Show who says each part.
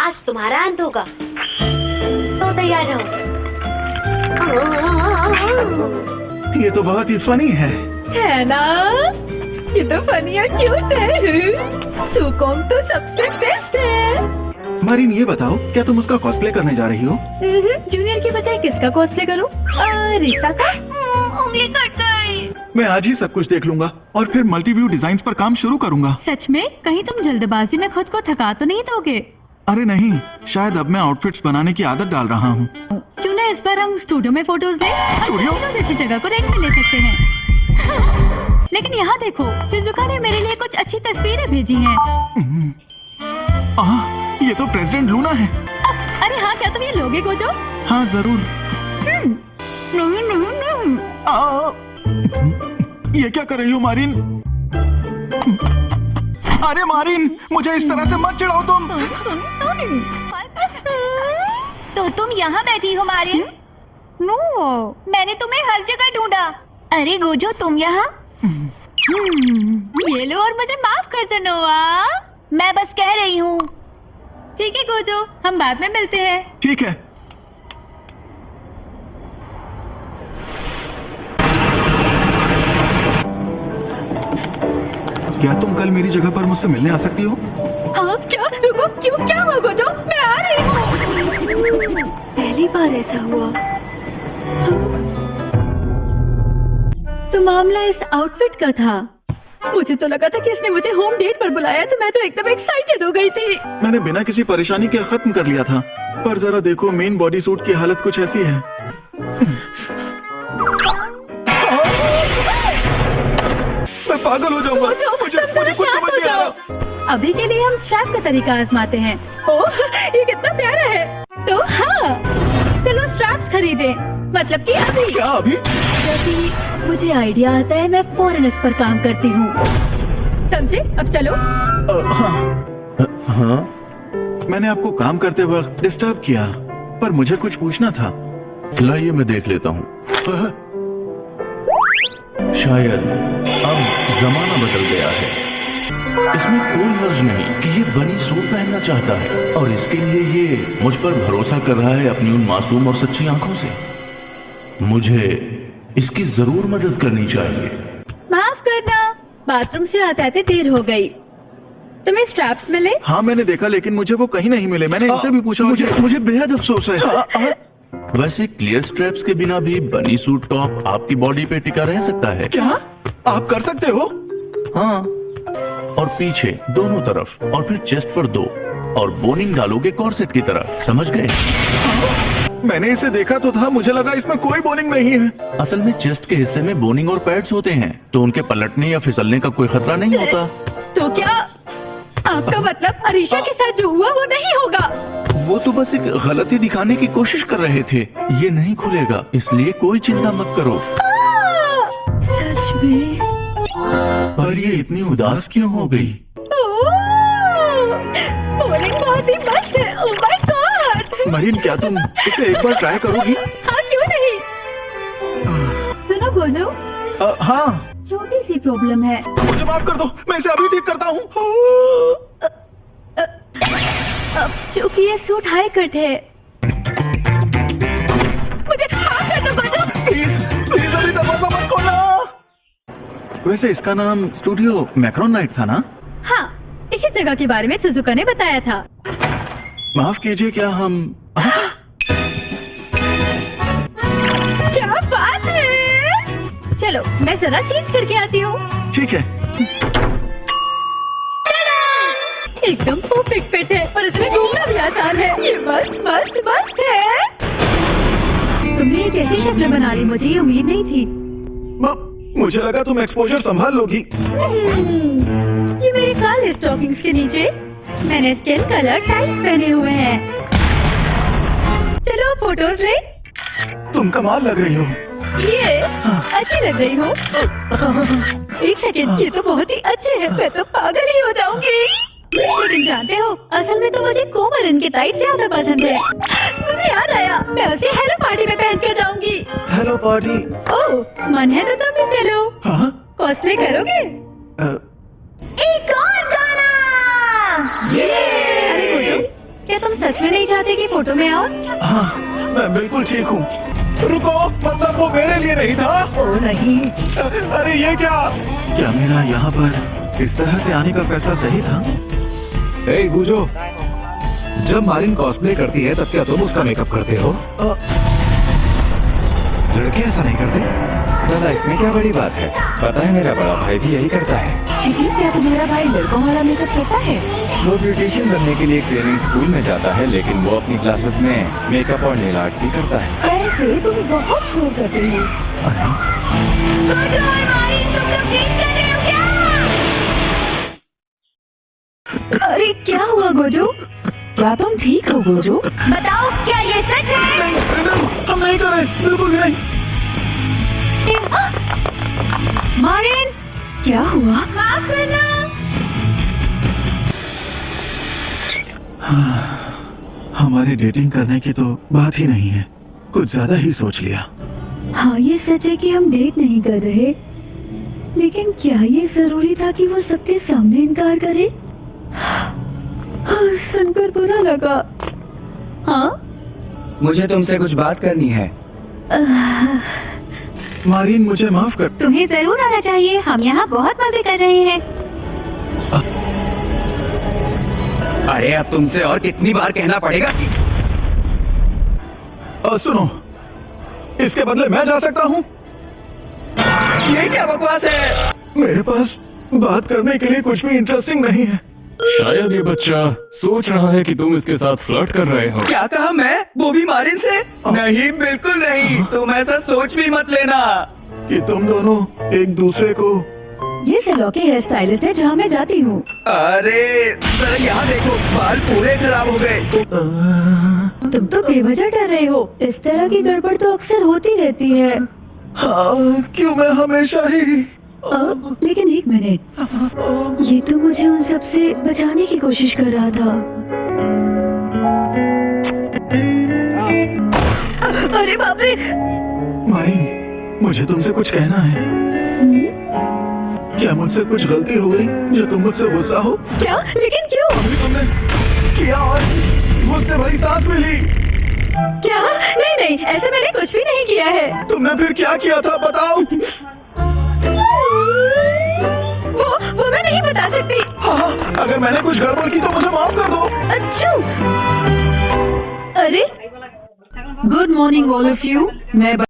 Speaker 1: आज तुम्हारा अंत होगा, तो तैयार रहो।
Speaker 2: ये तो बहुत ही फनी
Speaker 3: है ना? ये तो फनी और क्यूट है। सुकोंग तो सबसे बेस्ट है।
Speaker 2: मारिन, ये बताओ, क्या तुम उसका कॉस्प्ले करने जा रही हो?
Speaker 3: जूनियर के बजाय किसका कॉस्प्ले करूं? रिसा का?
Speaker 1: उंगली कट गई।
Speaker 2: मैं आज ही सब कुछ देख लूंगा और फिर मल्टीव्यू डिजाइन्स पर काम शुरू करूंगा।
Speaker 3: सच में? कहीं तुम जल्दबाजी में खुद को थका तो नहीं दोगे?
Speaker 2: अरे नहीं, शायद अब मैं आउटफिट्स बनाने की आदत डाल रहा हूँ।
Speaker 3: क्यों ना इस बार हम स्टूडियो में फोटोज लें?
Speaker 2: स्टूडियो?
Speaker 3: जैसी जगह को रेंट में ले सकते हैं। लेकिन यहाँ देखो, शिजुका ने मेरे लिए कुछ अच्छी तस्वीरें भेजी हैं।
Speaker 2: ये तो प्रेसिडेंट लूना है।
Speaker 3: अरे हाँ, क्या तुम ये लोगे गोजो?
Speaker 2: हाँ जरूर। ये क्या कर रही हो मारिन? अरे मारिन, मुझे इस तरह से मत चिढ़ाओ तुम।
Speaker 1: तो तुम यहाँ बैठी हो मारिन?
Speaker 3: नो,
Speaker 1: मैंने तुम्हें हर जगह ढूंढा। अरे गोजो, तुम यहाँ?
Speaker 3: ये लो और मुझे माफ कर दो नोआ।
Speaker 1: मैं बस कह रही हूँ।
Speaker 3: ठीक है गोजो, हम बाद में मिलते हैं।
Speaker 2: ठीक है। क्या तुम कल मेरी जगह पर मुझसे मिलने आ सकती हो?
Speaker 3: हाँ, क्या? रुको, क्यों? क्या हुआ गोजो? मैं आ रही हूँ। पहली बार ऐसा हुआ। तो मामला इस आउटफिट का था। मुझे तो लगा था कि इसने मुझे होम डेट पर बुलाया, तो मैं तो एकदम एक्साइटेड हो गई थी।
Speaker 2: मैंने बिना किसी परेशानी के खत्म कर लिया था, पर जरा देखो, मेन बॉडी सूट की हालत कुछ ऐसी है। मैं पागल हो जाऊंगा। मुझे कुछ समझ नहीं आ रहा।
Speaker 3: अभी के लिए हम स्ट्रैप का तरीका आजमाते हैं। ओह, ये कितना प्यारा है। तो हाँ, चलो स्ट्रैप्स खरीदें। मतलब कि अभी।
Speaker 2: क्या अभी?
Speaker 3: जब भी मुझे आइडिया आता है, मैं फौरन इस पर काम करती हूँ। समझे? अब चलो।
Speaker 2: हाँ, मैंने आपको काम करते वक्त डिस्टर्ब किया, पर मुझे कुछ पूछना था।
Speaker 4: लाइए मैं देख लेता हूँ। शायद अब जमाना बदल गया है। इसमें कोई हर्ज नहीं कि ये बनी सूट पहनना चाहता है, और इसके लिए ये मुझ पर भरोसा कर रहा है अपनी उन मासूम और सच्ची आंखों से। मुझे इसकी जरूर मदद करनी चाहिए।
Speaker 3: माफ करना, बाथरूम से आते आते देर हो गई। तुम्हें स्ट्रैप्स मिले?
Speaker 2: हाँ मैंने देखा, लेकिन मुझे वो कहीं नहीं मिले। मैंने इनसे भी पूछा। मुझे बेहद अफसोस है।
Speaker 4: वैसे क्लियर स्ट्रैप्स के बिना भी बनी सूट टॉप आपकी बॉडी पे टिका रह सकता है।
Speaker 2: क्या आप कर सकते हो?
Speaker 4: हाँ, और पीछे दोनों तरफ, और फिर चेस्ट पर 2, और बोनिंग डालोगे कॉर्सेट की तरह। समझ गए?
Speaker 2: मैंने इसे देखा तो था, मुझे लगा इसमें कोई बोनिंग नहीं है।
Speaker 4: असल में चेस्ट के हिस्से में बोनिंग और पैड्स होते हैं, तो उनके पलटने या फिसलने का कोई खतरा नहीं होता।
Speaker 3: तो क्या आपका मतलब अरीशा के साथ जो हुआ वो नहीं होगा?
Speaker 4: वो तो बस एक गलती दिखाने की कोशिश कर रहे थे। ये नहीं खुलेगा, इसलिए कोई चिंता मत करो।
Speaker 3: सच में?
Speaker 2: पर ये इतनी उदास क्यों हो गई?
Speaker 3: बोलिंग बहुत ही मस्त है। Oh my God.
Speaker 2: मरीन, क्या तुम इसे एक बार ट्राई करोगी?
Speaker 3: हाँ, क्यों नहीं। सुनो गोजो,
Speaker 2: हाँ,
Speaker 3: छोटी सी प्रॉब्लम है।
Speaker 2: मुझे माफ कर दो, मैं इसे अभी ठीक करता हूँ।
Speaker 3: अब चूंकि ये सूट हाई कट है, मुझे माफ कर दो गोजो।
Speaker 2: प्लीज प्लीज अभी दरवाजा मत खोलना। वैसे इसका नाम स्टूडियो मैक्रोन नाइट था ना?
Speaker 3: हाँ, इसी जगह के बारे में सुजुका ने बताया था।
Speaker 2: माफ कीजिए, क्या हम
Speaker 3: क्या बात है। चलो मैं जरा चेंज करके आती हूँ।
Speaker 2: ठीक है।
Speaker 3: एकदम परफेक्ट फिट है और इसमें घूमना भी आसान है। ये मस्त मस्त मस्त है। तुमने ये कैसी शक्लें बना ली? मुझे ये उम्मीद नहीं थी।
Speaker 2: मुझे लगा तुम एक्सपोजर संभाल लोगी।
Speaker 3: ये मेरे काले स्टॉकिंग्स के नीचे मैंने स्किन कलर टाइट्स पहने हुए हैं। चलो फोटोज ले।
Speaker 2: तुम कमाल लग रही हो।
Speaker 3: ये अच्छी लग रही हो। एक सेकंड, ये तो बहुत ही अच्छे हैं। मैं तो पागल ही हो जाऊंगी। लेकिन जानते हो, असल में तो मुझे कोमल इनके टाइट ज्यादा पसंद है। मुझे याद आया, मैं उसे हेलो पार्टी में पहन कर जाऊंगी।
Speaker 2: Hello party?
Speaker 3: ओह, मन है तो तुम भी चलो।
Speaker 2: हाँ?
Speaker 3: कॉस्प्ले करोगे?
Speaker 1: एक और गाना।
Speaker 3: अरे गोजो, क्या तुम सच में नहीं चाहते कि फोटो में आओ?
Speaker 2: हाँ, मैं बिल्कुल ठीक हूँ। रुको, मतलब वो मेरे लिए नहीं था।
Speaker 3: ओ नहीं।
Speaker 2: अरे ये क्या मेरा यहाँ पर इस तरह से आने का फैसला सही था?
Speaker 5: हे गुजो, जब मारिन कॉस्प्ले करती है तब क्या तुम उसका मेकअप करते हो? लड़के ऐसा नहीं करते। दादा, इसमें क्या बड़ी बात है? पता है मेरा बड़ा भाई भी यही करता है।
Speaker 3: शिकी, क्या तुम्हारा भाई लड़कों वाला मेकअप करता है?
Speaker 5: वो ब्यूटिशियन बनने के लिए ट्रेनिंग स्कूल में जाता है, लेकिन वो अपनी क्लासेस में मेकअप और नेल आर्ट भी करता है।
Speaker 3: ऐसे तुम बहुत शोर करते हो।
Speaker 2: अरे
Speaker 1: गोजो और मारिन, तुम लोग डेट कर रहे हो क्या?
Speaker 3: अरे क्या हुआ गोजो? क्या तुम ठीक हो गोजो?
Speaker 1: बताओ, क्या ये सच है?
Speaker 2: नहीं, हम नहीं कर रहे, बिल्कुल भी नहीं।
Speaker 3: मारिन, क्या हुआ?
Speaker 1: माफ करना।
Speaker 2: हमारी डेटिंग करने की तो बात ही नहीं है, कुछ ज्यादा ही सोच लिया।
Speaker 3: हाँ, ये सच है कि हम डेट नहीं कर रहे, लेकिन क्या ये जरूरी था कि वो सबके सामने इनकार करे? हाँ, सुनकर बुरा लगा। हाँ,
Speaker 5: मुझे तुमसे कुछ बात करनी है।
Speaker 2: मारिन, मुझे माफ कर।
Speaker 1: तुम्हें जरूर आना चाहिए, हम यहाँ बहुत मजे कर रहे हैं।
Speaker 5: अरे अब तुमसे और कितनी बार कहना पड़ेगा कि
Speaker 2: सुनो, इसके बदले मैं जा सकता हूँ।
Speaker 5: ये क्या बकवास है?
Speaker 2: मेरे पास बात करने के लिए कुछ भी इंटरेस्टिंग नहीं है।
Speaker 6: शायद ये बच्चा सोच रहा है कि तुम इसके साथ फ्लर्ट कर रहे हो।
Speaker 5: क्या कहा मैं? वो भी मारिन से? नहीं, बिल्कुल नहीं। तुम ऐसा सोच भी मत लेना।
Speaker 2: कि तुम दोनों एक दूसरे को।
Speaker 3: ये सेलो के हेयर स्टाइलिस्ट है जहाँ मैं जाती हूँ।
Speaker 5: अरे जरा यहाँ देखो, बाल पूरे खराब हो गए।
Speaker 3: तुम तो बेवजह डर रहे हो। इस तरह की गड़बड़ तो अक्सर होती रहती है।
Speaker 2: हाँ, क्यों मैं हमेशा ही।
Speaker 3: लेकिन एक मिनट, ये तो मुझे उन सब से बचाने की कोशिश कर रहा था। अरे बाप रे!
Speaker 2: मारिन, मुझे तुमसे कुछ कहना है। क्या मुझसे कुछ गलती हो गई जो तुम मुझसे गुस्सा हो?
Speaker 3: क्या? लेकिन क्यों?
Speaker 2: अभी तुमने किया और मुझसे भरी सांस भी ली।
Speaker 3: क्या? नहीं नहीं, ऐसा मैंने कुछ भी नहीं किया है।
Speaker 2: तुमने फिर क्या किया था, बताओ।
Speaker 3: वो मैं नहीं बता सकती।
Speaker 2: हाँ, अगर मैंने कुछ गड़बड़ की तो मुझे माफ कर दो।
Speaker 3: अच्छा। अरे
Speaker 7: good morning all of you. मैं